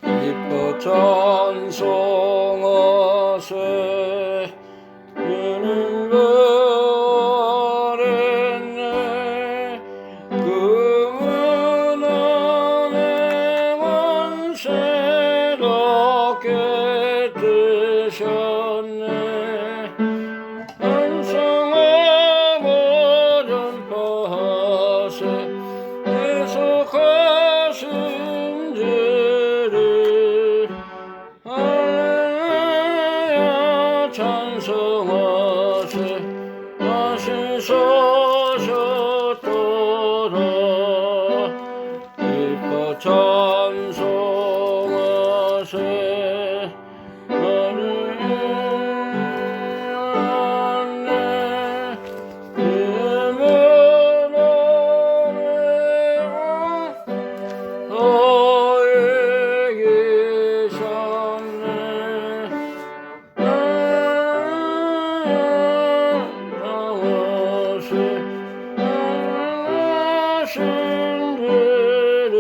기뻐 찬송하세 주님 버렸네 그 은혜의 원세롭게 뜨셨네 찬송하고 전파하세 계속하신 주를 할렐루야 찬송하세 다시 서셨도다 기뻐 찬송하세 나를 위하네 너에게 셨네 나와세 나신 주를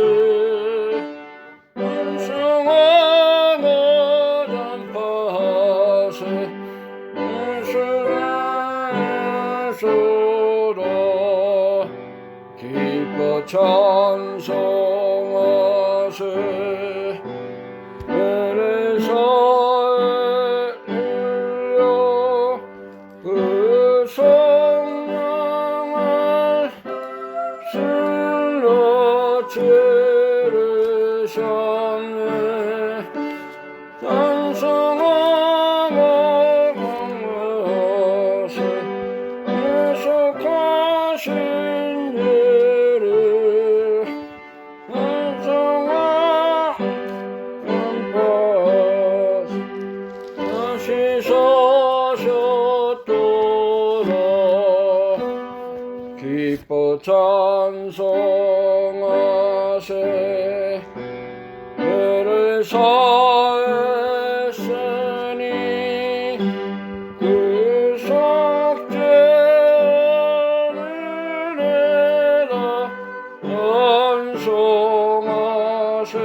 찬송하고 전파하세 예수소로 기뻐 찬송하세 그래서 그 성령을 실로 지르셨네 찬송하고 강구하세 계속하신 주를 찬송하고 전파하세 다시 서셨도다 기뻐 찬송하세 그래서 했으니 그 속죄를 찬송하세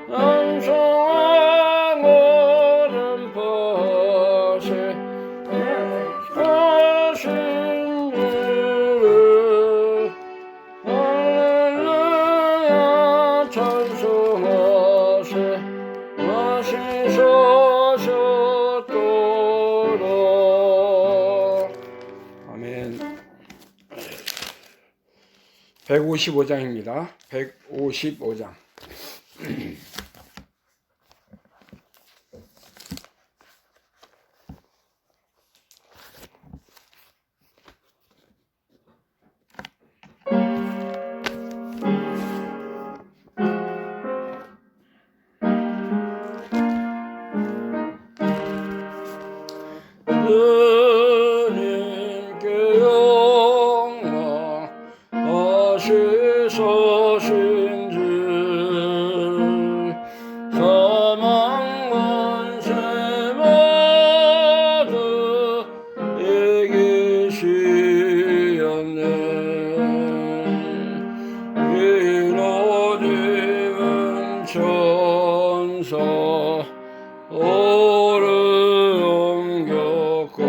찬송하고 전파하세 하신 주를 할렐루야 찬송하세 다시 서셨도다 아멘. 155장입니다. 155장. 주님께 영광 다시 서신 주 사망 권세 모두 이기시었네 이로님은 천사 오를 옮겼고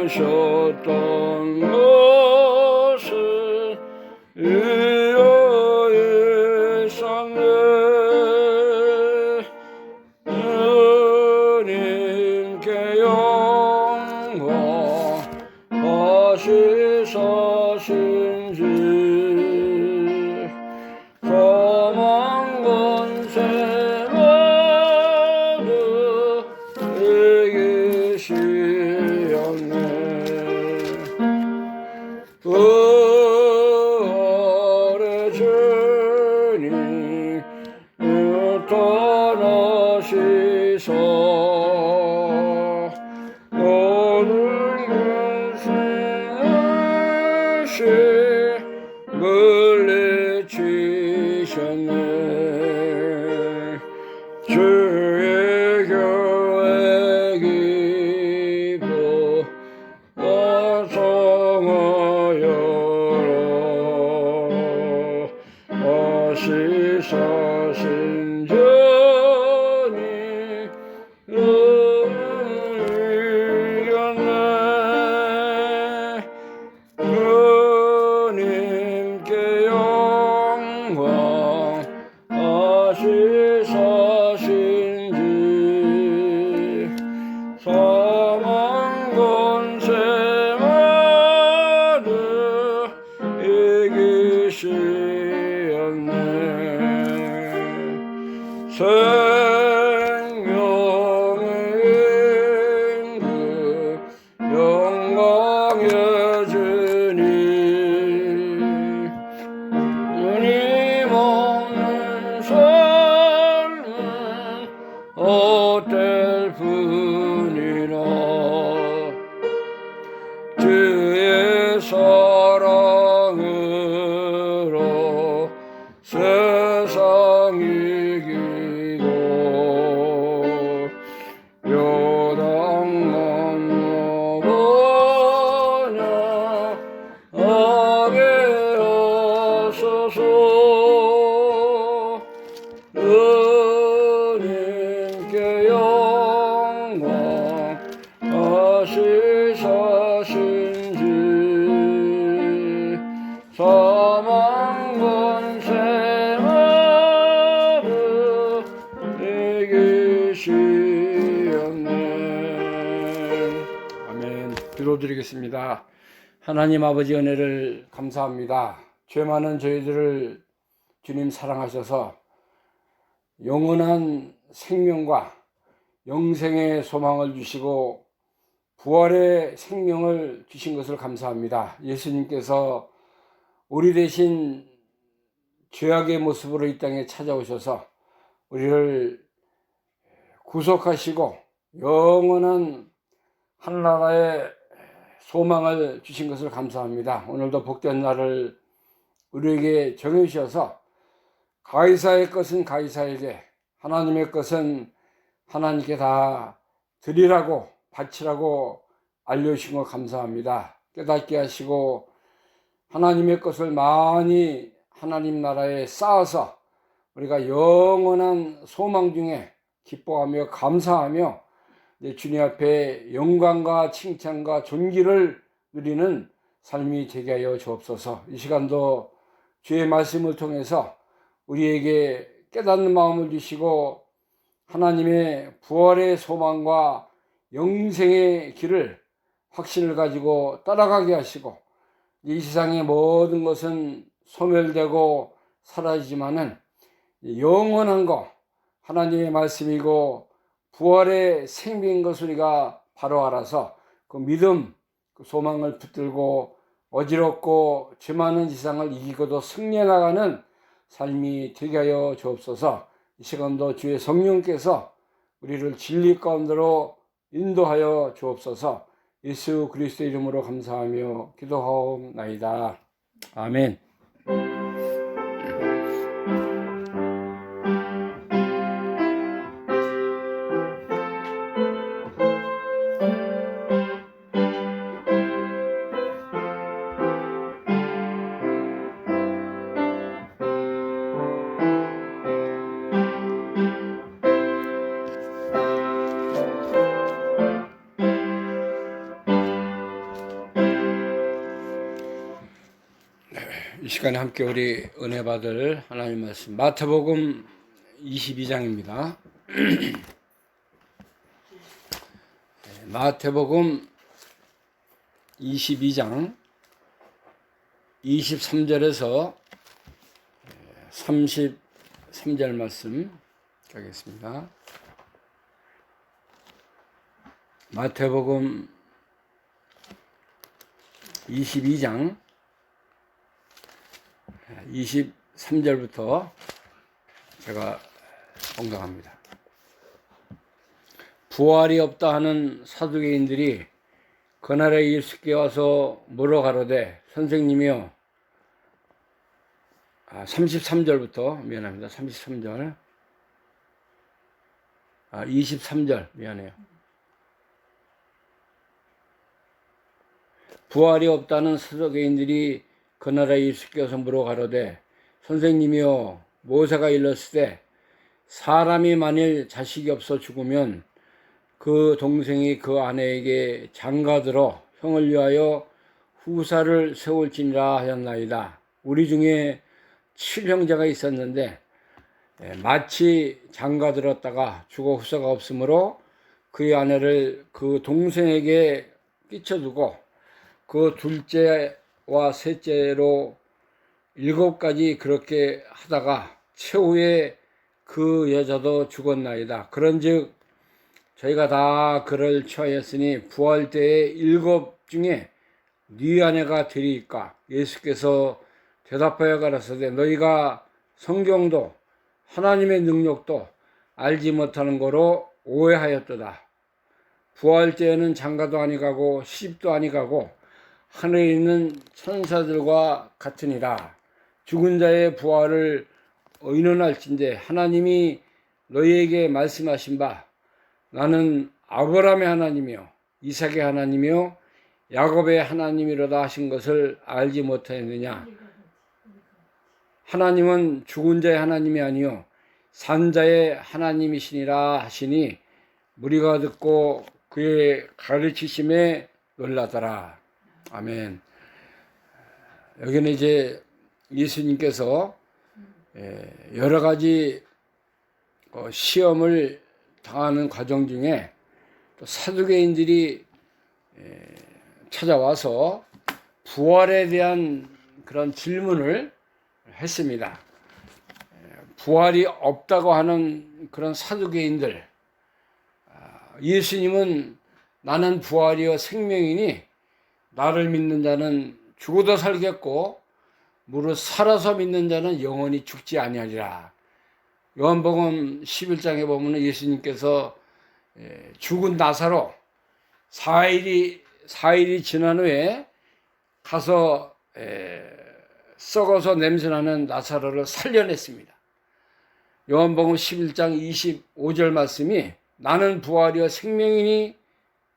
넣으셨던 것을 이어에 쌌네 주님께 영광 다시 서신 주 사망 권세 모두 이기시었네 부활의 주님 떠나시사 모든 것을 물리치셨네 주의 될 뿐이라 주의 사랑으로 세상 이기고 요단강 넘어냐 하게 하소서 주님께 영광 하시사신지 사망 권세하루 이기시었네. 아멘. 기도드리겠습니다. 하나님 아버지 은혜를 감사합니다. 죄 많은 저희들을 주님 사랑하셔서 영원한 생명과 영생의 소망을 주시고 부활의 생명을 주신 것을 감사합니다. 예수님께서 우리 대신 죄악의 모습으로 이 땅에 찾아오셔서 우리를 구속하시고 영원한 하늘나라의 소망을 주신 것을 감사합니다. 오늘도 복된 날을 우리에게 정해주셔서 가이사의 것은 가이사에게, 하나님의 것은 하나님께 다 드리라고, 바치라고 알려주신 것 감사합니다. 깨닫게 하시고 하나님의 것을 많이 하나님 나라에 쌓아서 우리가 영원한 소망 중에 기뻐하며 감사하며 주님 앞에 영광과 칭찬과 존귀를 누리는 삶이 되게 하여 주옵소서. 이 시간도 주의 말씀을 통해서 우리에게 깨닫는 마음을 주시고 하나님의 부활의 소망과 영생의 길을 확신을 가지고 따라가게 하시고, 이 세상의 모든 것은 소멸되고 사라지지만은 영원한 것, 하나님의 말씀이고 부활의 생명인 것을 우리가 바로 알아서 그 믿음, 그 소망을 붙들고 어지럽고 죄 많은 세상을 이기고도 승리해 나가는 삶이 되게 하여 주옵소서. 이 시간도 주의 성령께서 우리를 진리 가운데로 인도하여 주옵소서. 예수 그리스도의 이름으로 감사하며 기도하옵나이다. 아멘. 이 시간에 함께 우리 은혜 받을 하나님 말씀 마태복음 22장입니다. 마태복음 22장 23절에서 33절 말씀 가겠습니다. 마태복음 22장 23절부터 제가 봉독합니다. 부활이 없다 하는 사두개인들이 그날에 예수께 와서 물어가로되 선생님이여, 33절부터 미안합니다. 33절 23절 미안해요. 부활이 없다는 사두개인들이 그날에 예수께 와서 물어가로되 선생님이여, 모세가 일렀으되 사람이 만일 자식이 없어 죽으면 그 동생이 그 아내에게 장가들어 형을 위하여 후사를 세울지니라 하였나이다. 우리 중에 7형제가 있었는데 마치 장가들었다가 죽어 후사가 없으므로 그의 아내를 그 동생에게 끼쳐두고 그 둘째와 셋째로 7가지 그렇게 하다가 최후에 그 여자도 죽었나이다. 그런즉 저희가 다 그를 처하였으니 부활 때에 7 중에 네 아내가 되리이까? 예수께서 대답하여 가라사대 너희가 성경도 하나님의 능력도 알지 못하는 거로 오해하였도다. 부활 때에는 장가도 아니가고 시집도 아니가고 하늘에 있는 천사들과 같으니라. 죽은 자의 부활을 의논할진대 하나님이 너희에게 말씀하신 바 나는 아브라함의 하나님이요 이삭의 하나님이요 야곱의 하나님이로다 하신 것을 알지 못하였느냐. 하나님은 죽은 자의 하나님이 아니요 산 자의 하나님이시니라 하시니 무리가 듣고 그의 가르치심에 놀라더라. 아멘. 여기는 이제 예수님께서 여러 가지 시험을 당하는 과정 중에 또 사두개인들이 찾아와서 부활에 대한 그런 질문을 했습니다. 부활이 없다고 하는 그런 사두개인들, 예수님은 나는 부활이요 생명이니 나를 믿는 자는 죽어도 살겠고 무릇 살아서 믿는 자는 영원히 죽지 아니하리라. 요한복음 11장에 보면 예수님께서 죽은 나사로 4일이 지난 후에 가서 썩어서 냄새나는 나사로를 살려냈습니다. 요한복음 11장 25절 말씀이 나는 부활이요 생명이니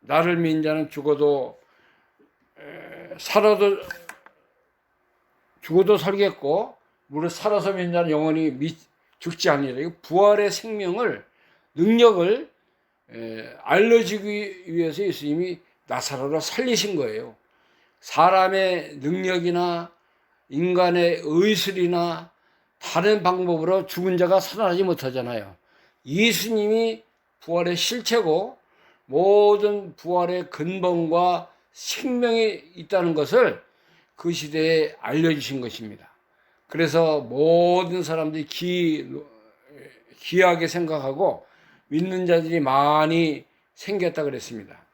나를 믿는 자는 죽어도 살겠고 무릇 살아서 믿는 자는 영원히 죽지 아니하리라. 부활의 생명을 능력을 알려주기 위해서 예수님이 나사로를 살리신 거예요. 사람의 능력이나 인간의 의술이나 다른 방법으로 죽은 자가 살아나지 못하잖아요. 예수님이 부활의 실체고 모든 부활의 근본과 생명이 있다는 것을 그 시대에 알려주신 것입니다. 그래서 모든 사람들이 귀하게 생각하고 믿는 자들이 많이 생겼다 그랬습니다.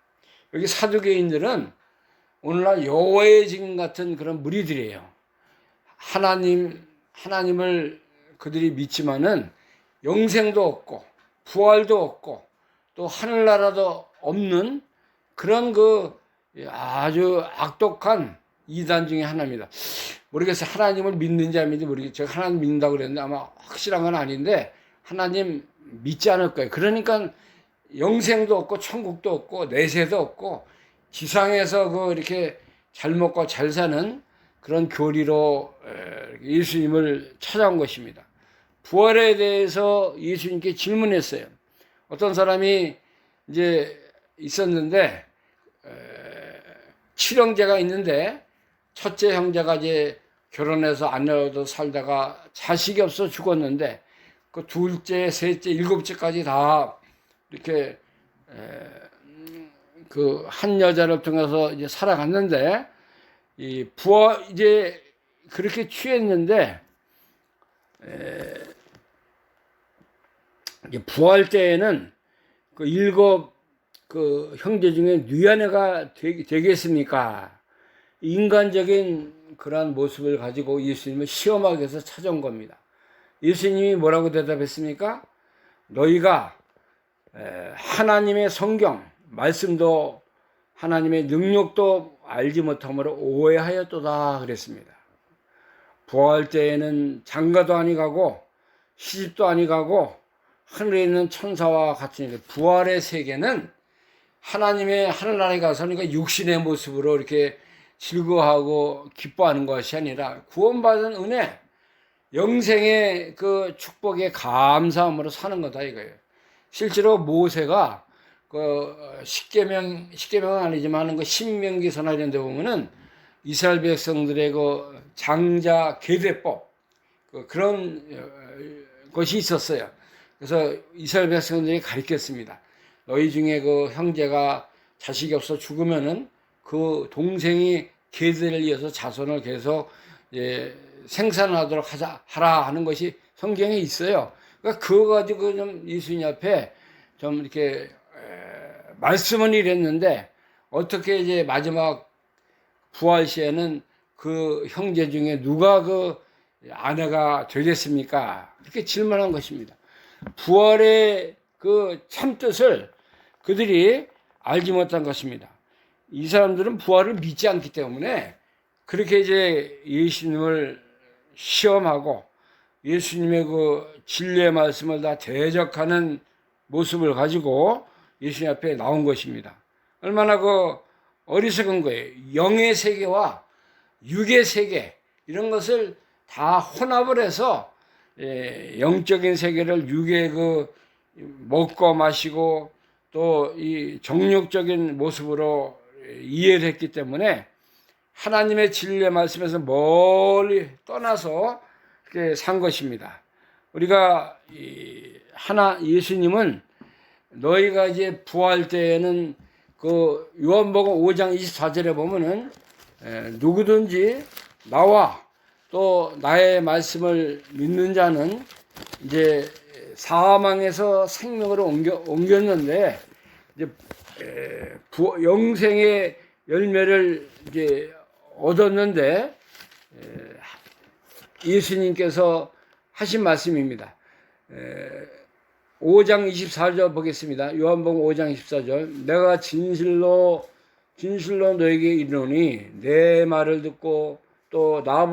여기 사두개인들은 오늘날 여호와의 증인 같은 그런 무리들이에요. 하나님을 그들이 믿지만은 영생도 없고 부활도 없고 또 하늘나라도 없는 그런 그 아주 악독한 이단 중에 하나입니다. 모르겠어요. 하나님을 믿는지 안 믿는지 모르겠어요. 제가 하나님 믿는다고 그랬는데 아마 확실한 건 아닌데 하나님 믿지 않을 거예요. 그러니까 영생도 없고 천국도 없고 내세도 없고 지상에서 이렇게 잘 먹고 잘 사는 그런 교리로 예수님을 찾아온 것입니다. 부활에 대해서 예수님께 질문했어요. 어떤 사람이 이제 있었는데 7형제가 있는데 첫째 형제가 이제 결혼해서 아내로도 살다가 자식이 없어 죽었는데 그 둘째, 셋째, 일곱째까지 다 이렇게 그 한 여자를 통해서 이제 살아갔는데 이 이제 그렇게 취했는데 부활 때에는 그 일곱 그 형제 중에 누야네가 되겠습니까? 인간적인 그러한 모습을 가지고 예수님을 시험하기 위해서 찾아온 겁니다. 예수님이 뭐라고 대답했습니까? 너희가 하나님의 성경, 말씀도 하나님의 능력도 알지 못함으로 오해하였도다 그랬습니다. 부활 때에는 장가도 아니가고 시집도 아니가고 하늘에 있는 천사와 같으니 부활의 세계는 하나님의 하늘나라에 가서 그러니까 육신의 모습으로 이렇게 즐거워하고 기뻐하는 것이 아니라 구원받은 은혜, 영생의 그 축복에 감사함으로 사는 거다 이거예요. 실제로 모세가 그 십계명은 아니지만 그 신명기서나 이런 데 보면은 이스라엘 백성들의 그 장자 계대법 그런 것이 있었어요. 그래서 이스라엘 백성들이 가르쳤습니다. 너희 중에 그 형제가 자식이 없어 죽으면은 그 동생이 계대를 이어서 자손을 계속 생산하도록 하라 하는 것이 성경에 있어요. 그러니까 그거 가지고 좀 예수님 앞에 좀 이렇게 말씀은 이랬는데 어떻게 이제 마지막 부활 시에는 그 형제 중에 누가 그 아내가 되겠습니까? 이렇게 질문한 것입니다. 부활의 그 참뜻을 그들이 알지 못한 것입니다. 이 사람들은 부활을 믿지 않기 때문에 그렇게 이제 예수님을 시험하고 예수님의 그 진리의 말씀을 다 대적하는 모습을 가지고 예수님 앞에 나온 것입니다. 얼마나 그 어리석은 거예요. 영의 세계와 육의 세계 이런 것을 다 혼합을 해서 영적인 세계를 육의 그 먹고 마시고 또 이 정욕적인 모습으로 이해를 했기 때문에 하나님의 진리의 말씀에서 멀리 떠나서 이렇게 산 것입니다. 우리가 예수님은 너희가 이제 부활 때에는 그 요한복음 5장 24절에 보면은 누구든지 나와 또 나의 말씀을 믿는 자는 이제 사망에서 생명으로 옮겼는데 이제 영생의 열매를 이제 얻었는데 예수님께서 하신 말씀입니다. 5장 24절 보겠습니다. 요한복음 5장 24절. 내가 진실로 너에게 이르노니 내 말을 듣고 또 나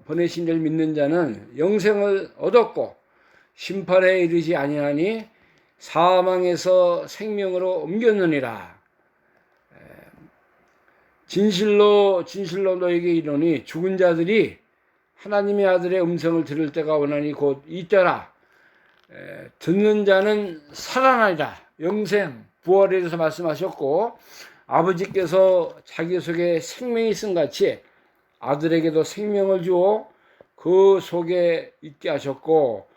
보내신 이를 믿는 자는 영생을 얻었고 심판에 이르지 아니하니 사망에서 생명으로 옮겼느니라. 진실로 너에게 이르노니 죽은 자들이 하나님의 아들의 음성을 들을 때가 오나니 곧 이때라. 듣는 자는 살아나리라. 영생, 부활에 대해서 말씀하셨고 아버지께서 자기 속에 생명이 있음 같이 아들에게도 생명을 주어 그 속에 있게 하셨고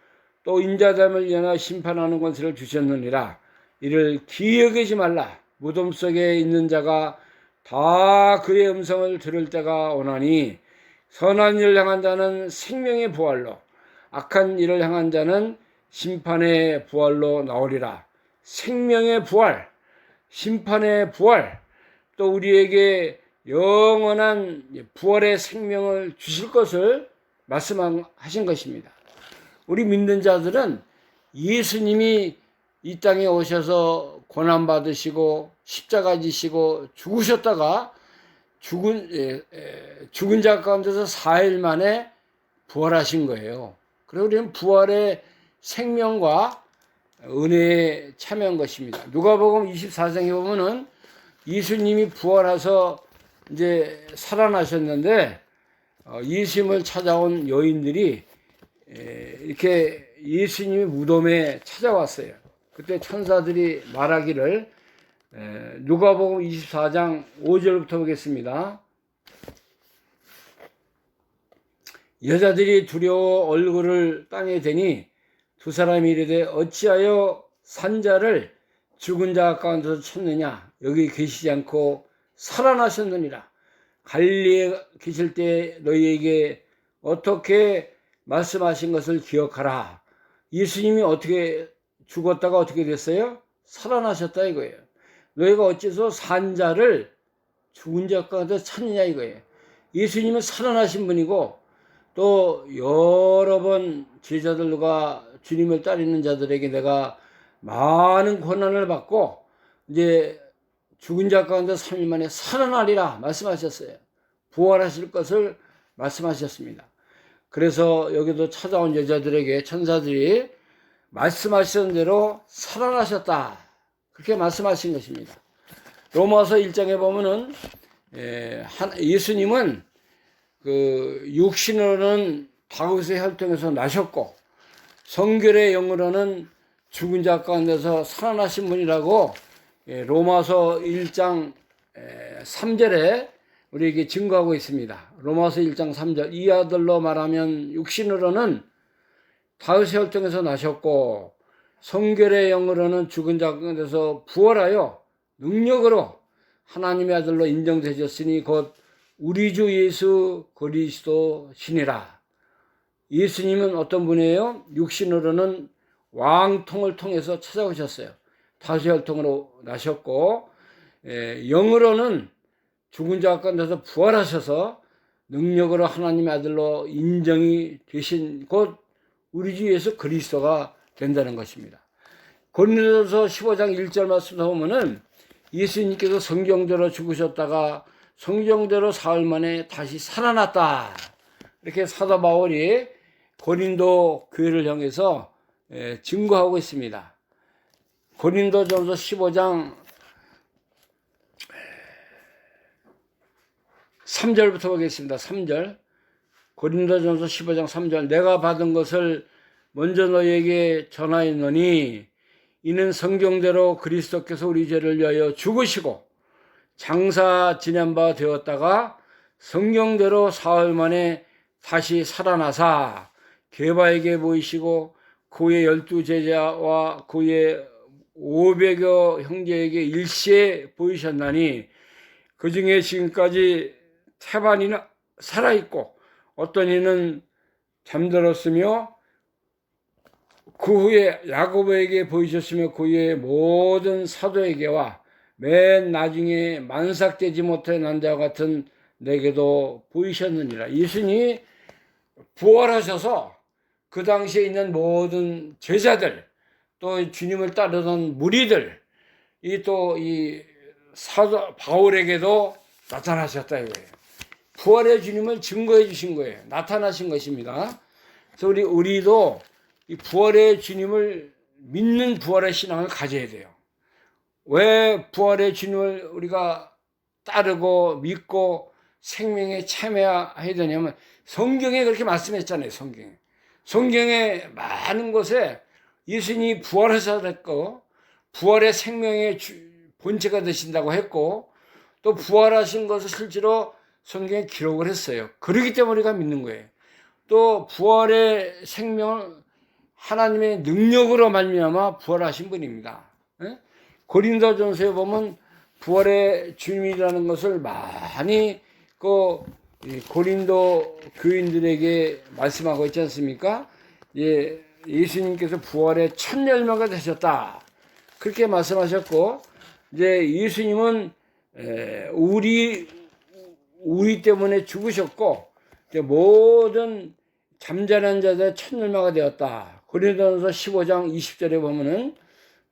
또 인자됨을 위하여 심판하는 권세를 주셨느니라. 이를 기억하지 말라. 무덤 속에 있는 자가 다 그의 음성을 들을 때가 오나니 선한 일을 향한 자는 생명의 부활로 악한 일을 향한 자는 심판의 부활로 나오리라. 생명의 부활, 심판의 부활, 또 우리에게 영원한 부활의 생명을 주실 것을 말씀하신 것입니다. 우리 믿는 자들은 예수님이 이 땅에 오셔서 고난받으시고 십자가 지시고 죽으셨다가 죽은 자 가운데서 4일 만에 부활하신 거예요. 그리고 우리는 부활의 생명과 은혜에 참여한 것입니다. 누가복음 24장에 보면은 예수님이 부활해서 이제 살아나셨는데 예수님을 찾아온 여인들이 이렇게 예수님이 무덤에 찾아왔어요. 그때 천사들이 말하기를 누가복음 24장 5절부터 보겠습니다. 여자들이 두려워 얼굴을 땅에 대니 두 사람이 이르되 어찌하여 산자를 죽은 자 가운데서 찾느냐. 여기 계시지 않고 살아나셨느니라. 갈릴리에 계실 때 너희에게 어떻게 말씀하신 것을 기억하라. 예수님이 어떻게 죽었다가 어떻게 됐어요? 살아나셨다 이거예요. 너희가 어째서 산자를 죽은 자 가운데서 찾느냐 이거예요. 예수님은 살아나신 분이고 또 여러 번 제자들과 주님을 따르는 자들에게 내가 많은 고난을 받고 이제 죽은 자 가운데 3일 만에 살아나리라 말씀하셨어요. 부활하실 것을 말씀하셨습니다. 그래서 여기도 찾아온 여자들에게 천사들이 말씀하신 대로 살아나셨다. 그렇게 말씀하신 것입니다. 로마서 1장에 보면은 예수님은 그 육신으로는 다윗의 혈통에서 나셨고 성결의 영으로는 죽은 자 가운데서 살아나신 분이라고 로마서 1장 3절에 우리에게 증거하고 있습니다. 로마서 1장 3절 이 아들로 말하면 육신으로는 다윗의 혈통에서 나셨고 성결의 영으로는 죽은 자 가운데서 부활하여 능력으로 하나님의 아들로 인정되셨으니 곧 우리 주 예수 그리스도시니라. 예수님은 어떤 분이에요? 육신으로는 왕통을 통해서 찾아오셨어요. 다윗의 혈통으로 나셨고 영으로는 죽은 자 가운데서 부활하셔서 능력으로 하나님의 아들로 인정이 되신 곧 우리 주 예수 그리스도가 된다는 것입니다. 고린도전서 15장 1절 말씀 보면은 예수님께서 성경대로 죽으셨다가 성경대로 사흘 만에 다시 살아났다. 이렇게 사도 바울이 고린도 교회를 향해서 증거하고 있습니다. 고린도전서 15장 3절부터 보겠습니다. 3절. 고린도전서 15장 3절. 내가 받은 것을 먼저 너희에게 전하였노니 이는 성경대로 그리스도께서 우리 죄를 위하여 죽으시고 장사 지낸 바 되었다가 성경대로 사흘 만에 다시 살아나사 게바에게 보이시고 그의 12 제자와 그의 500여 형제에게 일시에 보이셨나니 그 중에 지금까지 태반이는 살아있고 어떤 이는 잠들었으며 그 후에 야고보에게 보이셨으며 그 후에 모든 사도에게와 맨 나중에 만삭되지 못해 난 자와 같은 내게도 보이셨느니라. 예수님이 부활하셔서 그 당시에 있는 모든 제자들 또 주님을 따르던 무리들 이 사도 바울에게도 나타나셨다 이거예요. 부활의 주님을 증거해 주신 거예요. 나타나신 것입니다. 그래서 우리도 이 부활의 주님을 믿는 부활의 신앙을 가져야 돼요. 왜 부활의 주님을 우리가 따르고 믿고 생명에 참여해야 되냐면 성경에 그렇게 말씀했잖아요. 성경에 많은 곳에 예수님이 부활하셨고 부활의 생명의 본체가 되신다고 했고 또 부활하신 것을 실제로 성경에 기록을 했어요. 그렇기 때문에 우리가 믿는 거예요. 또 부활의 생명을 하나님의 능력으로 말미암아 부활하신 분입니다. 고린도전서에 보면 부활의 주님이라는 것을 많이 고린도 교인들에게 말씀하고 있지 않습니까? 예수님께서 부활의 첫 열매가 되셨다. 그렇게 말씀하셨고, 이제 예수님은 우리 때문에 죽으셨고, 이제 모든 잠자는 자들의 첫 열매가 되었다. 고린도전서 15장 20절에 보면은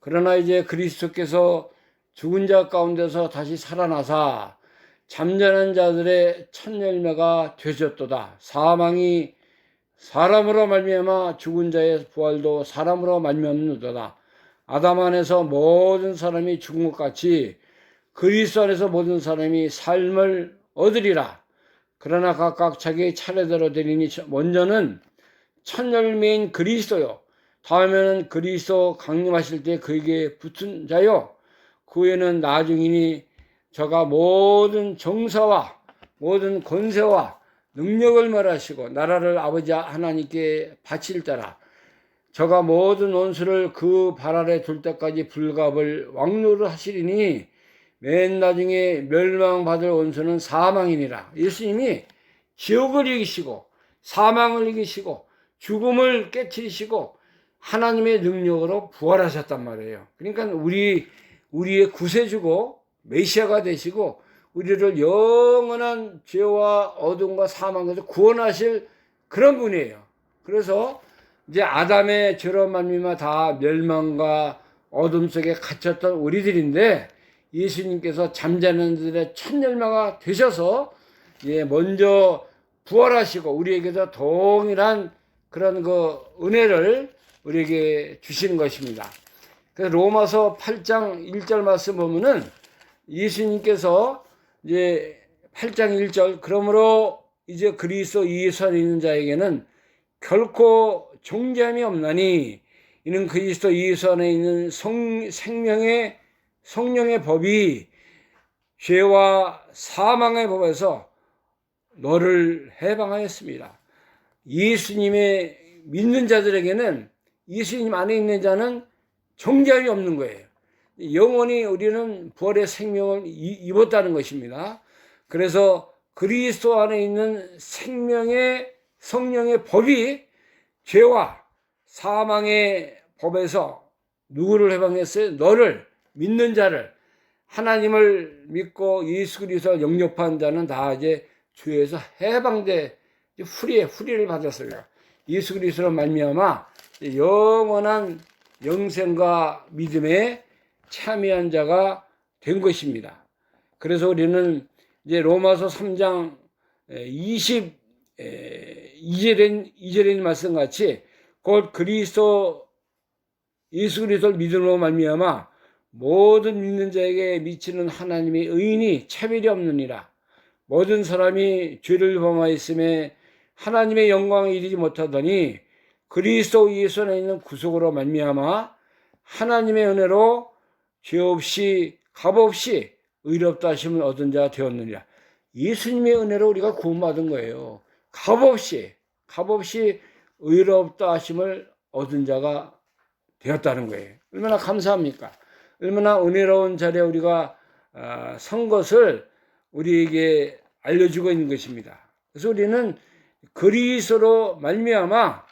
그러나 이제 그리스도께서 죽은 자 가운데서 다시 살아나사 잠자는 자들의 첫 열매가 되셨도다. 사망이 사람으로 말미암아 죽은 자의 부활도 사람으로 말미암는도다. 아담 안에서 모든 사람이 죽은 것 같이 그리스도 안에서 모든 사람이 삶을 얻으리라. 그러나 각각 자기 차례대로 되리니 먼저는 첫 열매인 그리스도요. 다음에는 그리스도 강림하실 때 그에게 붙은 자요. 그 후에는 나중이니 저가 모든 정사와 모든 권세와 능력을 멸하시고 나라를 아버지 하나님께 바칠 때라. 저가 모든 원수를 그 발 아래 둘 때까지 불갑을 왕노를 하시리니 맨 나중에 멸망받을 원수는 사망이니라. 예수님이 지옥을 이기시고 사망을 이기시고 죽음을 깨뜨리시고 하나님의 능력으로 부활하셨단 말이에요. 그러니까 우리의 구세주고 메시아가 되시고 우리를 영원한 죄와 어둠과 사망에서 구원하실 그런 분이에요. 그래서 이제 아담의 죄로 말미암아 다 멸망과 어둠 속에 갇혔던 우리들인데 예수님께서 잠자는 자들의 첫 열매가 되셔서 먼저 부활하시고 우리에게도 동일한 그런 은혜를 우리에게 주시는 것입니다. 그래서 로마서 8장 1절 말씀 보면은 예수님께서 이제 8장 1절 그러므로 이제 그리스도 예수 안에 있는 자에게는 결코 정죄함이 없나니 이는 그리스도 예수 안에 있는 생명의 성령의 법이 죄와 사망의 법에서 너를 해방하였습니다. 예수님의 믿는 자들에게는 예수님 안에 있는 자는 정죄함이 없는 거예요. 영원히 우리는 부활의 생명을 입었다는 것입니다. 그래서 그리스도 안에 있는 생명의 성령의 법이 죄와 사망의 법에서 누구를 해방했어요? 너를 믿는 자를 하나님을 믿고 예수 그리스도를 영접한 자는 다 이제 죄에서 해방돼 후리를 받았어요. 예수 그리스도로 말미암아 영원한 영생과 믿음에 참여한 자가 된 것입니다. 그래서 우리는 이제 로마서 3장 22절의 말씀같이 곧 그리스도 예수 그리스도를 믿음으로 말미암아 모든 믿는 자에게 미치는 하나님의 의인이 차별이 없느니라. 모든 사람이 죄를 범하였음에 하나님의 영광에 이르지 못하더니 그리스도 예수 안에 있는 구속으로 말미암아 하나님의 은혜로 죄 없이 값 없이 의롭다 하심을 얻은 자가 되었느니라. 예수님의 은혜로 우리가 구원받은 거예요. 값 없이 의롭다 하심을 얻은 자가 되었다는 거예요. 얼마나 감사합니까? 얼마나 은혜로운 자리에 우리가 선 것을 우리에게 알려주고 있는 것입니다. 그래서 우리는 그리스도로 말미암아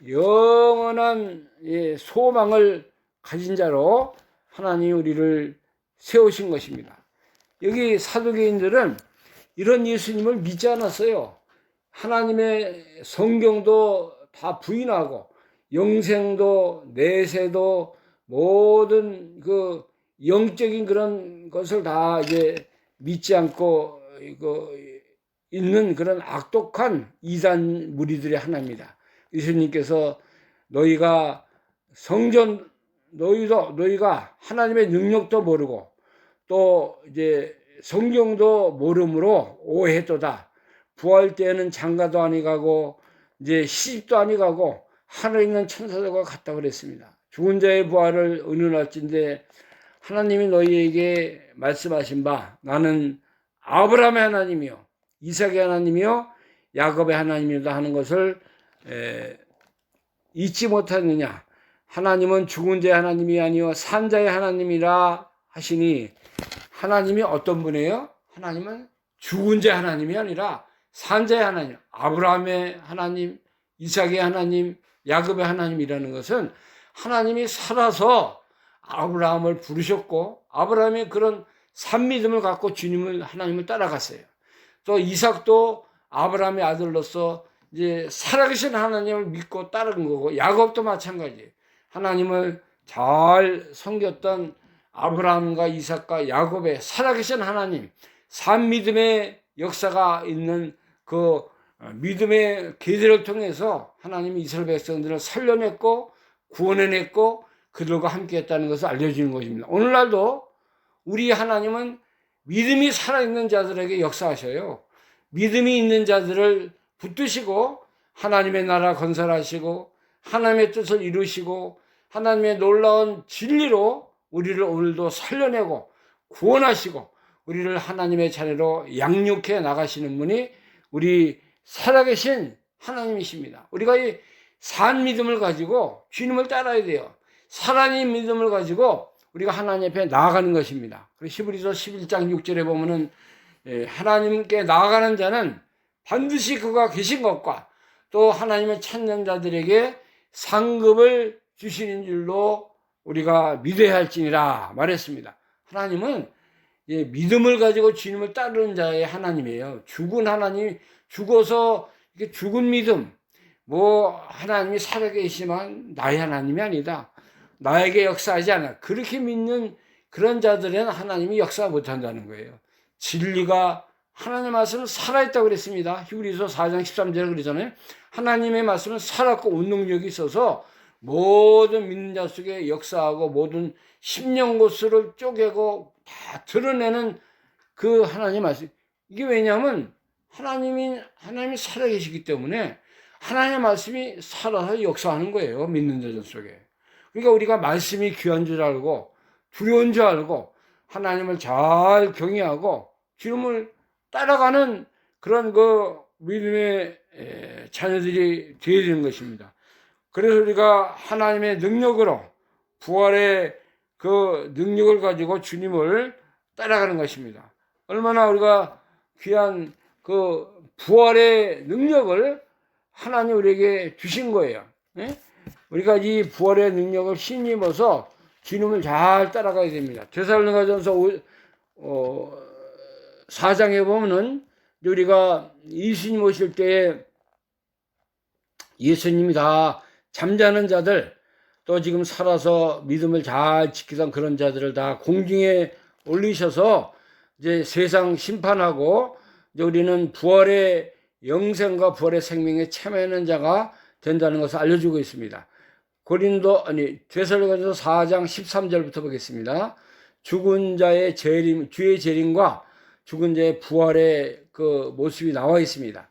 영원한 소망을 가진 자로 하나님이 우리를 세우신 것입니다. 여기 사도계인들은 이런 예수님을 믿지 않았어요. 하나님의 성경도 다 부인하고 영생도 내세도 모든 그 영적인 그런 것을 다 이제 믿지 않고 있는 그런 악독한 이단 무리들의 하나입니다. 예수님께서 너희가 너희가 하나님의 능력도 모르고 또 이제 성경도 모름으로 오해했도다. 부활 때에는 장가도 아니 가고 이제 시집도 아니 가고 하늘에 있는 천사들과 같다고 그랬습니다. 죽은 자의 부활을 의논할진대 하나님이 너희에게 말씀하신 바 나는 아브라함의 하나님이요 이삭의 하나님이요 야곱의 하나님이다 하는 것을 잊지 못하느냐. 하나님은 죽은 자의 하나님이 아니요 산 자의 하나님이라 하시니 하나님이 어떤 분이에요? 하나님은 죽은 자의 하나님이 아니라 산 자의 하나님, 아브라함의 하나님, 이삭의 하나님, 야곱의 하나님이라는 것은 하나님이 살아서 아브라함을 부르셨고 아브라함이 그런 산믿음을 갖고 하나님을 따라갔어요. 또 이삭도 아브라함의 아들로서 이제 살아계신 하나님을 믿고 따른 거고 야곱도 마찬가지예요. 하나님을 잘 섬겼던 아브라함과 이삭과 야곱의 살아계신 하나님, 산믿음의 역사가 있는 그 믿음의 계대를 통해서 하나님이 이스라엘 백성들을 살려냈고 구원해냈고 그들과 함께했다는 것을 알려주는 것입니다. 오늘날도 우리 하나님은 믿음이 살아있는 자들에게 역사하셔요. 믿음이 있는 자들을 붙드시고 하나님의 나라 건설하시고 하나님의 뜻을 이루시고 하나님의 놀라운 진리로 우리를 오늘도 살려내고 구원하시고 우리를 하나님의 자녀로 양육해 나가시는 분이 우리 살아계신 하나님이십니다. 우리가 이 산 믿음을 가지고 주님을 따라야 돼요. 살아있는 믿음을 가지고 우리가 하나님 앞에 나아가는 것입니다. 히브리서 11장 6절에 보면은 하나님께 나아가는 자는 반드시 그가 계신 것과 또 하나님을 찾는 자들에게 상급을 주시는 줄로 우리가 믿어야 할지니라 말했습니다. 하나님은 믿음을 가지고 주님을 따르는 자의 하나님이에요. 죽은 하나님, 죽어서 이렇게 죽은 믿음, 하나님이 살아계시지만 나의 하나님이 아니다. 나에게 역사하지 않아. 그렇게 믿는 그런 자들은 하나님이 역사 못한다는 거예요. 진리가 하나님의 말씀은 살아있다고 그랬습니다. 히브리서 4장 13절에 그러잖아요. 하나님의 말씀은 살았고 운동력이 있어서 모든 믿는 자 속에 역사하고 모든 심령고스를 쪼개고 다 드러내는 그 하나님의 말씀. 이게 왜냐하면 하나님이 살아계시기 때문에 하나님의 말씀이 살아서 역사하는 거예요. 믿는 자들 속에. 그러니까 우리가 말씀이 귀한 줄 알고 두려운 줄 알고 하나님을 잘 경외하고 주님을 따라가는 그런 그 믿음의 자녀들이 되어야 되는 것입니다. 그래서 우리가 하나님의 능력으로 부활의 그 능력을 가지고 주님을 따라가는 것입니다. 얼마나 우리가 귀한 그 부활의 능력을 하나님 우리에게 주신 거예요. 우리가 이 부활의 능력을 힘입어서 주님을 잘 따라가야 됩니다. 데살로니가전서 4장에 보면은 우리가 예수님 오실 때에 예수님이 다 잠자는 자들 또 지금 살아서 믿음을 잘 지키던 그런 자들을 다 공중에 올리셔서 이제 세상 심판하고 이제 우리는 부활의 영생과 부활의 생명에 참여하는 자가 된다는 것을 알려주고 있습니다. 데살로니가서 4장 13절부터 보겠습니다. 죽은 자의 재림, 주의 재림과 죽은 자의 부활의 그 모습이 나와 있습니다.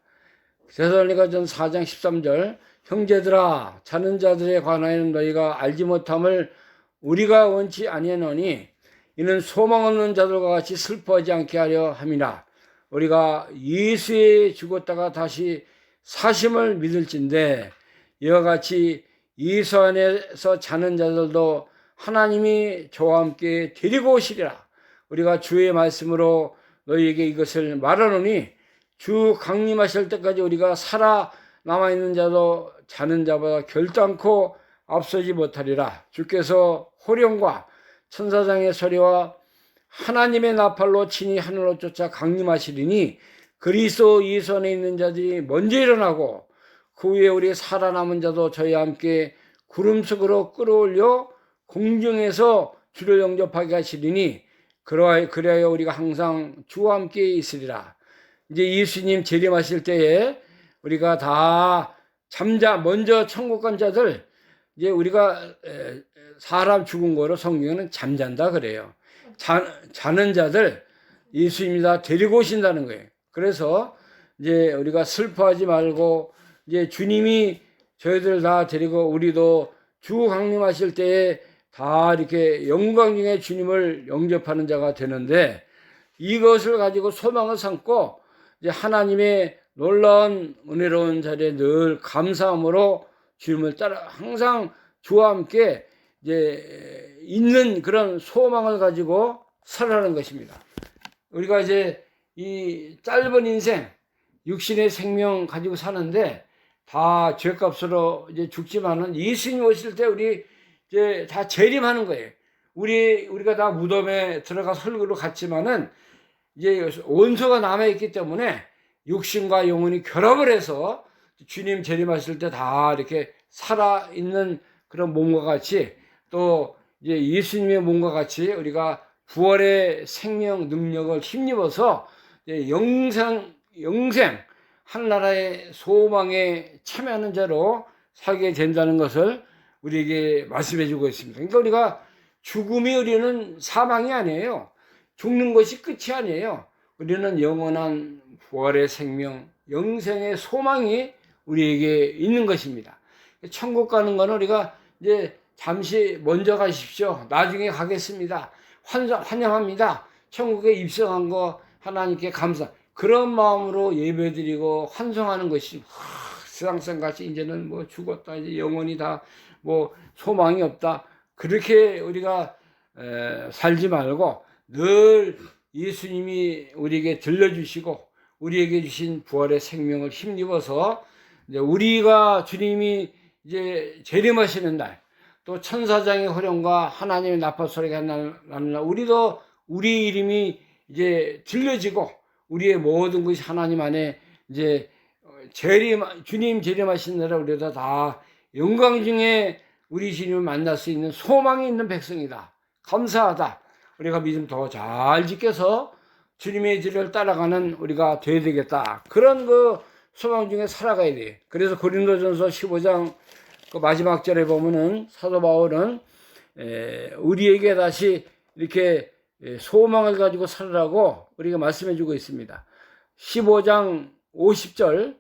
데살로니가전 4장 13절, 형제들아 자는 자들에 관하여는 너희가 알지 못함을 우리가 원치 아니하노니 이는 소망 없는 자들과 같이 슬퍼하지 않게 하려 함이라. 우리가 예수에 죽었다가 다시 사심을 믿을진대 이와 같이 예수 안에서 자는 자들도 하나님이 저와 함께 데리고 오시리라. 우리가 주의 말씀으로 너희에게 이것을 말하노니 주 강림하실 때까지 우리가 살아남아있는 자도 자는 자보다 결단코 앞서지 못하리라. 주께서 호령과 천사장의 소리와 하나님의 나팔로 친히 하늘로 쫓아 강림하시리니 그리스도 예수 안에 있는 자들이 먼저 일어나고 그 후에 우리 살아남은 자도 저희와 함께 구름 속으로 끌어올려 공중에서 주를 영접하게 하시리니 그래야 우리가 항상 주와 함께 있으리라. 이제 예수님 재림하실 때에 우리가 다 먼저 천국 간 자들, 이제 우리가 사람 죽은 거로 성경에는 잠잔다 그래요. 자는 자들 예수님이 다 데리고 오신다는 거예요. 그래서 이제 우리가 슬퍼하지 말고 이제 주님이 저희들 다 데리고 우리도 주 강림하실 때에 다 이렇게 영광 중에 주님을 영접하는 자가 되는데 이것을 가지고 소망을 삼고 이제 하나님의 놀라운 은혜로운 자리에 늘 감사함으로 주님을 따라 항상 주와 함께 이제 있는 그런 소망을 가지고 살아가는 것입니다. 우리가 이제 이 짧은 인생, 육신의 생명 가지고 사는데 다 죄값으로 이제 죽지만은 예수님 오실 때 우리 이제 다 재림하는 거예요. 우리가 다 무덤에 들어가 설교로 갔지만은 이제 원소가 남아있기 때문에 육신과 영혼이 결합을 해서 주님 재림하실 때 다 이렇게 살아있는 그런 몸과 같이 또 이제 예수님의 몸과 같이 우리가 부활의 생명 능력을 힘입어서 영생 하늘나라의 소망에 참여하는 자로 살게 된다는 것을 우리에게 말씀해 주고 있습니다. 그러니까 우리가 죽음이 우리는 사망이 아니에요. 죽는 것이 끝이 아니에요. 우리는 영원한 부활의 생명, 영생의 소망이 우리에게 있는 것입니다. 천국 가는 거는 우리가 이제 잠시 먼저 가십시오. 나중에 가겠습니다. 환영합니다. 천국에 입성한 거 하나님께 감사. 그런 마음으로 예배드리고 환송하는 것이 세상성같이 이제는 뭐 죽었다, 이제 영원히 다 뭐 소망이 없다. 그렇게 우리가 살지 말고 늘 예수님이 우리에게 들려주시고 우리에게 주신 부활의 생명을 힘입어서 이제 우리가 주님이 이제 재림하시는 날, 또 천사장의 호령과 하나님의 나팔 소리가 나는 날, 우리도 우리 이름이 이제 들려지고 우리의 모든 것이 하나님 안에 이제 주님 재림하신 날에 우리도 다 영광 중에 우리 주님을 만날 수 있는 소망이 있는 백성이다. 감사하다. 우리가 믿음 더 잘 지켜서 주님의 길을 따라가는 우리가 되어야 되겠다. 그런 그 소망 중에 살아가야 돼. 그래서 고린도전서 15장 그 마지막 절에 보면은 사도 바울은 우리에게 다시 이렇게 소망을 가지고 살으라고 우리가 말씀해 주고 있습니다. 15장 50절,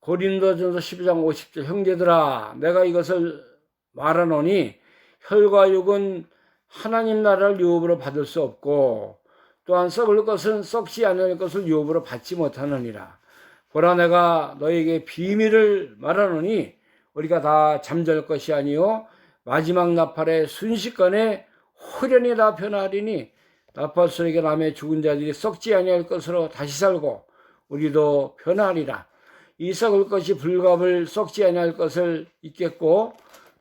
고린도전서 15장 50절, 형제들아 내가 이것을 말하노니 혈과 육은 하나님 나라를 유업으로 받을 수 없고 또한 썩을 것은 썩지 않을 것을 유업으로 받지 못하느니라. 보라 내가 너에게 비밀을 말하노니 우리가 다 잠잘 것이 아니요 마지막 나팔의 순식간에 호련히 다 변하리니 나팔 소리가 나며 죽은 자들이 썩지 아니할 것으로 다시 살고 우리도 변하리라. 이 썩을 것이 불갑을 썩지 아니할 것을 입겠고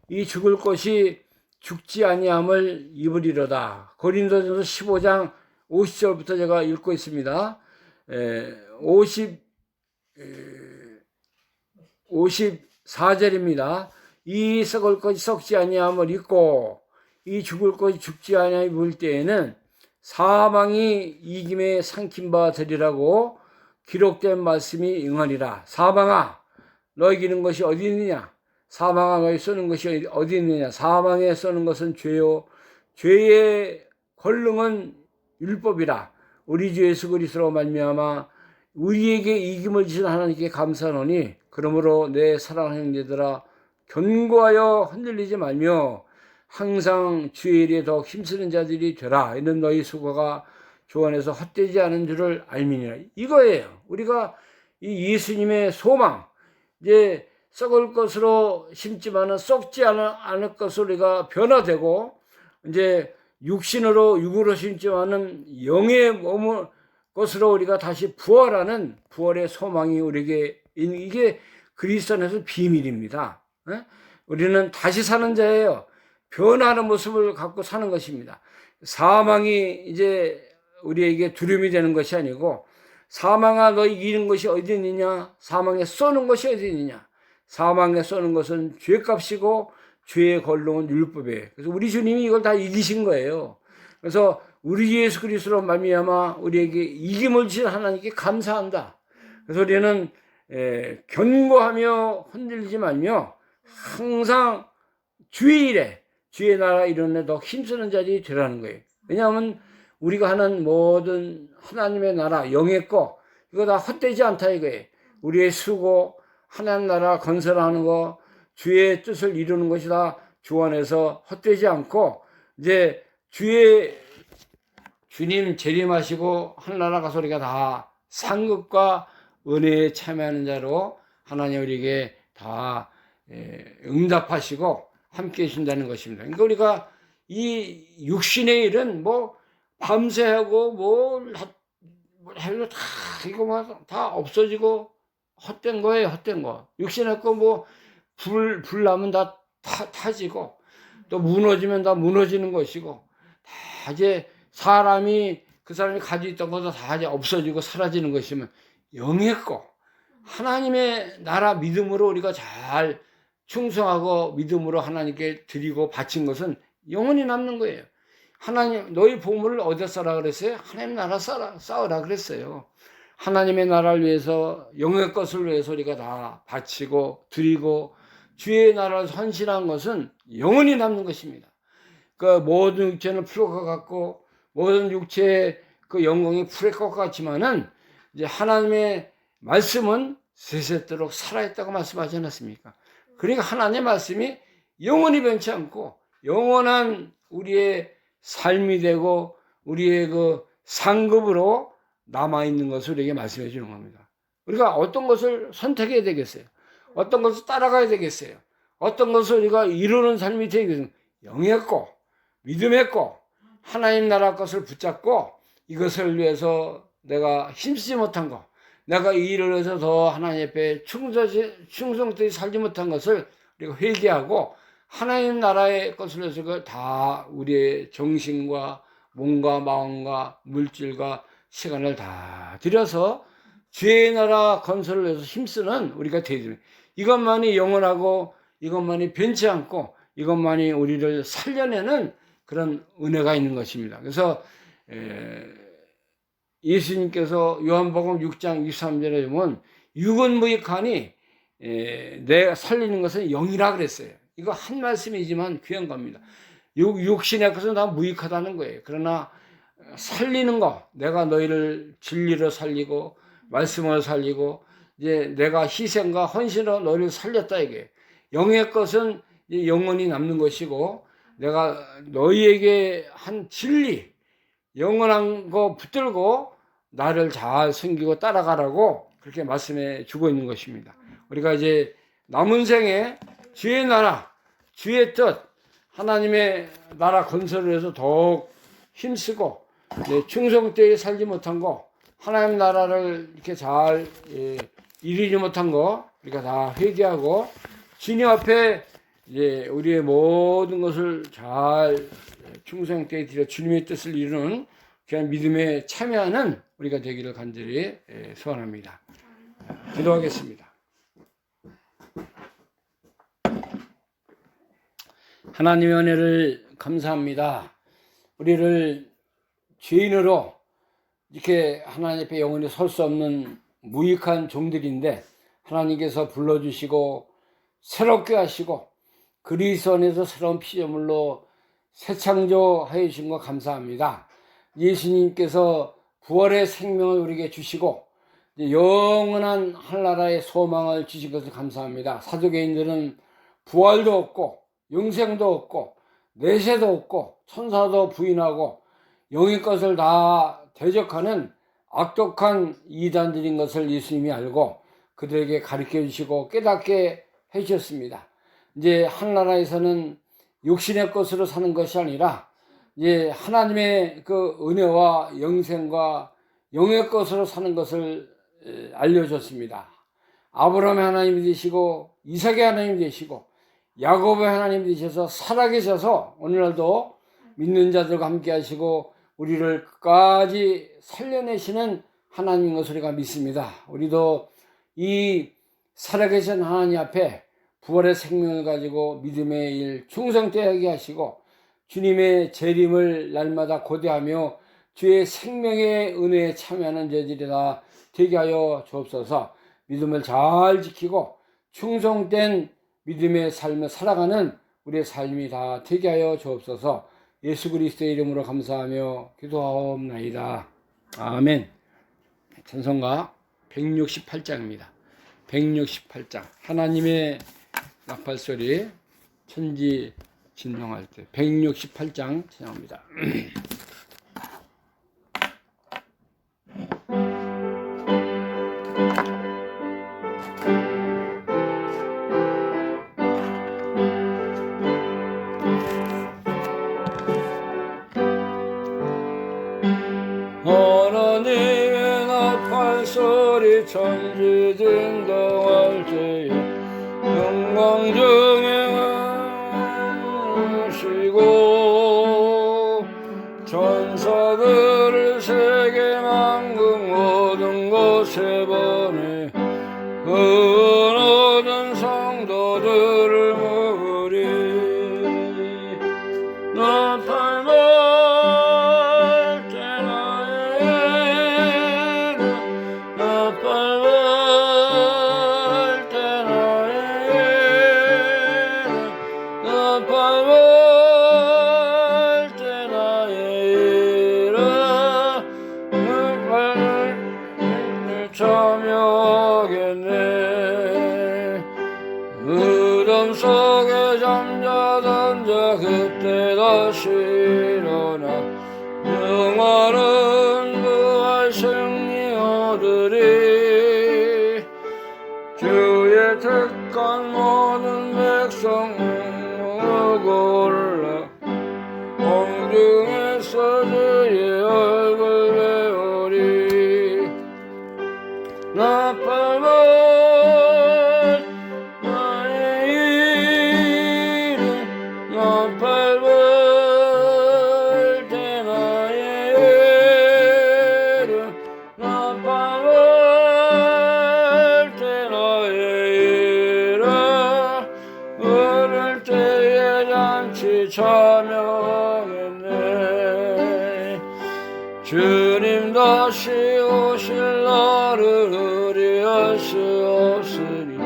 이 죽을 것이 죽지 아니함을 입으리로다. 고린도전서 15장 50절부터 제가 읽고 있습니다. 54절입니다. 이 썩을 것이 썩지 아니함을 잊고 이 죽을 것이 죽지 아니함을 때에는 사망이 이김에 삼킨 바 되리라고 기록된 말씀이 응하리라. 사망아 너 이기는 것이 어디 있느냐? 사망아 너희 쏘는 것이 어디 있느냐? 사망에 쏘는 것은 죄요 죄의 권능은 율법이라. 우리 주 예수 그리스도로 말미암아 우리에게 이김을 주신 하나님께 감사하노니 그러므로 내 사랑하는 형제들아 견고하여 흔들리지 말며 항상 주의 일에 더 힘쓰는 자들이 되라. 이는 너희 수고가 주 안에서 헛되지 않은 줄을 알미니라. 이거예요. 우리가 이 예수님의 소망, 이제 썩을 것으로 심지만은 썩지 않을 것으로 우리가 변화되고 이제 육으로 심지만은 영의 몸을 것으로 우리가 다시 부활하는 부활의 소망이 우리에게 이게 그리스도 안에서 비밀입니다. 우리는 다시 사는 자예요. 변화하는 모습을 갖고 사는 것입니다. 사망이 이제 우리에게 두려움이 되는 것이 아니고 사망아 너 이기는 것이 어디 있느냐? 사망에 쏘는 것이 어디 있느냐? 사망에 쏘는 것은 죄값이고 죄의 권능은 율법이에요. 그래서 우리 주님이 이걸 다 이기신 거예요. 그래서 우리 예수 그리스도로 말미암아 우리에게 이김을 주신 하나님께 감사한다. 그래서 우리는 견고하며 흔들리지 말며 항상 주의 일에 주의 나라 이루는 데 더 힘쓰는 자들이 되라는 거예요. 왜냐하면 우리가 하는 모든 하나님의 나라 영의 거 이거 다 헛되지 않다 이거예요. 우리의 수고 하나님 나라 건설하는 거 주의 뜻을 이루는 것이 다 주 안에서 헛되지 않고 이제 주님 재림하시고 하늘나라 가서 우리가 다 상급과 은혜에 참여하는 자로 하나님 우리에게 다 응답하시고 함께 해준다는 것입니다. 그러니까 우리가 이 육신의 일은 뭐 밤새 하고 뭘 해도 다 이거 다 없어지고 헛된 거예요. 헛된 거. 육신의 거 뭐 불 나면 다 타지고 또 무너지면 다 무너지는 것이고 다 이제 사람이 그 사람이 가지고 있던 것도 다 이제 없어지고 사라지는 것이면 영의 거 하나님의 나라 믿음으로 우리가 잘 충성하고 믿음으로 하나님께 드리고 바친 것은 영원히 남는 거예요. 하나님 너희 보물을 어디서 싸라 그랬어요? 하나님 나라 쌓으라 그랬어요. 하나님의 나라를 위해서 영의 것을 위해서 우리가 다 바치고 드리고 주의 나라를 헌신한 것은 영원히 남는 것입니다. 그 모든 육체는 풀을 것 같고 모든 육체의 그 영광이 풀의 것 같지만은 이제 하나님의 말씀은 세세토록 살아있다고 말씀하지 않았습니까? 그러니까 하나님의 말씀이 영원히 변치 않고 영원한 우리의 삶이 되고 우리의 그 상급으로 남아있는 것을 우리에게 말씀해 주는 겁니다. 우리가 어떤 것을 선택해야 되겠어요? 어떤 것을 따라가야 되겠어요? 어떤 것을 우리가 이루는 삶이 되겠어요? 영했고 믿음했고 하나님 나라 것을 붙잡고 이것을 위해서 내가 힘쓰지 못한 것 내가 이 일을 해서 더 하나님 앞에 충성되이 살지 못한 것을 우리가 회개하고 하나님 나라의 것을 위해서 다 우리의 정신과 몸과 마음과 물질과 시간을 다 들여서 주의 나라 건설을 위해서 힘쓰는 우리가 되어야 됩니다. 이것만이 영원하고 이것만이 변치 않고 이것만이 우리를 살려내는 그런 은혜가 있는 것입니다. 그래서 예수님께서 요한복음 6장 23절에 보면 육은 무익하니 내가 살리는 것은 영이라 그랬어요. 이거 한 말씀이지만 귀한 겁니다. 육신의 것은 다 무익하다는 거예요. 그러나 살리는 거, 내가 너희를 진리로 살리고 말씀으로 살리고 이제 내가 희생과 헌신으로 너희를 살렸다 이게. 영의 것은 이제 영원히 남는 것이고 내가 너희에게 한 진리, 영원한 거 붙들고 나를 잘 섬기고 따라가라고 그렇게 말씀해 주고 있는 것입니다. 우리가 이제 남은 생에 주의 나라, 주의 뜻, 하나님의 나라 건설을 해서 더욱 힘쓰고 충성되이 살지 못한 거, 하나님 나라를 이렇게 잘 이루지 못한 거 우리가 다 회개하고 주님 앞에 이제 우리의 모든 것을 잘 충성되이 드려 주님의 뜻을 이루는 그냥 믿음에 참여하는 우리가 되기를 간절히 소원합니다. 기도하겠습니다. 하나님의 은혜를 감사합니다. 우리를 죄인으로 이렇게 하나님 앞에 영원히 설 수 없는 무익한 종들인데 하나님께서 불러주시고 새롭게 하시고 그리스도 안에서 새로운 피조물로 새 창조하여 주신 것 감사합니다. 예수님께서 부활의 생명을 우리에게 주시고 영원한 하늘나라의 소망을 주신 것을 감사합니다. 사도계인들은 부활도 없고 영생도 없고 내세도 없고 천사도 부인하고 영의 것을 다 대적하는 악독한 이단들인 것을 예수님이 알고 그들에게 가르쳐 주시고 깨닫게 해주셨습니다. 이제 하늘나라에서는 육신의 것으로 사는 것이 아니라 이제 하나님의 그 은혜와 영생과 영의 것으로 사는 것을 알려줬습니다. 아브라함의 하나님이 되시고 이삭의 하나님이 되시고 야곱의 하나님이 되셔서 살아계셔서 오늘날도 믿는 자들과 함께 하시고 우리를 끝까지 살려내시는 하나님인 것을 우리가 믿습니다. 우리도 이 살아계신 하나님 앞에 부활의 생명을 가지고 믿음의 일 충성되게 하시고 주님의 재림을 날마다 고대하며 주의 생명의 은혜에 참여하는 저희들이다 되게 하여 주옵소서. 믿음을 잘 지키고 충성된 믿음의 삶을 살아가는 우리의 삶이 다 되게 하여 주옵소서. 예수 그리스도의 이름으로 감사하며 기도하옵나이다. 아멘. 찬송가 168장입니다. 168장 하나님의 나팔소리 천지 진동할 때 168장 찬양합니다. 하나님의 나팔소리 천지 진동할 때에 영광 중에 하시고 천사들을 세계 만국 모든 곳에 보내 모든 성도들을 모으리 나팔 무덤 속에 잠자던 자 그때 다시 일어나 영원한 부활 승리 얻으리 주의 택한 모든 백성 오고 올라 공중에서 주의 얼굴 배우리 나팔 참여했네 주님 다시 오실 날을 의리할 수 없으니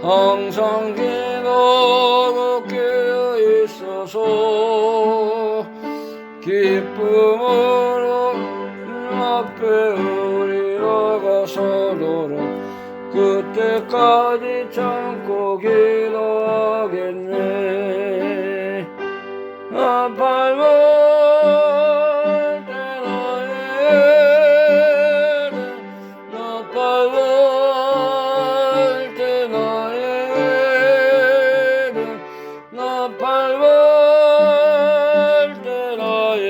항상 기도하고 깨어 있어서 기쁨으로 앞에 우리가 가서도록 그때까지 참고 기도하겠네 나팔 불 때 나에게 나팔 불 때 나에게 나팔 불 때 나의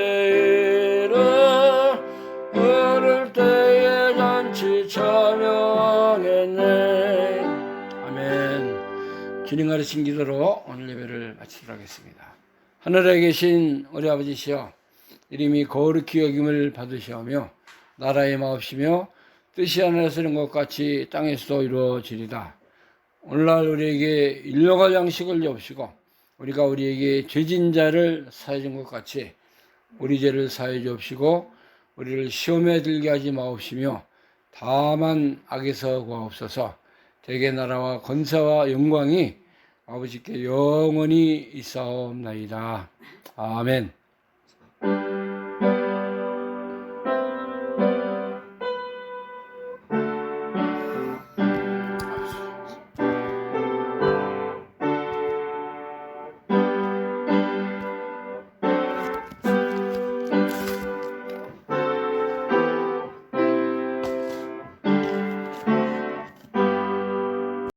이름 부를 때에 잔치 참여하겠네. 아멘. 주님 가르친 기도로 오늘 예배를 마치도록 하겠습니다. 하늘에 계신 우리 아버지시여 이름이 거룩히 여김을 받으시오며 나라의 마옵시며 뜻이 하늘에서 이룬 것 같이 땅에서도 이루어지리다. 오늘날 우리에게 일용할 양식을 주옵시고 우리가 우리에게 죄진 자를 사해 준 것 같이 우리 죄를 사해 주옵시고 우리를 시험에 들게 하지 마옵시며 다만 악에서 구하옵소서. 대개 나라와 권세와 영광이 아버지께 영원히 있사옵나이다. 아멘.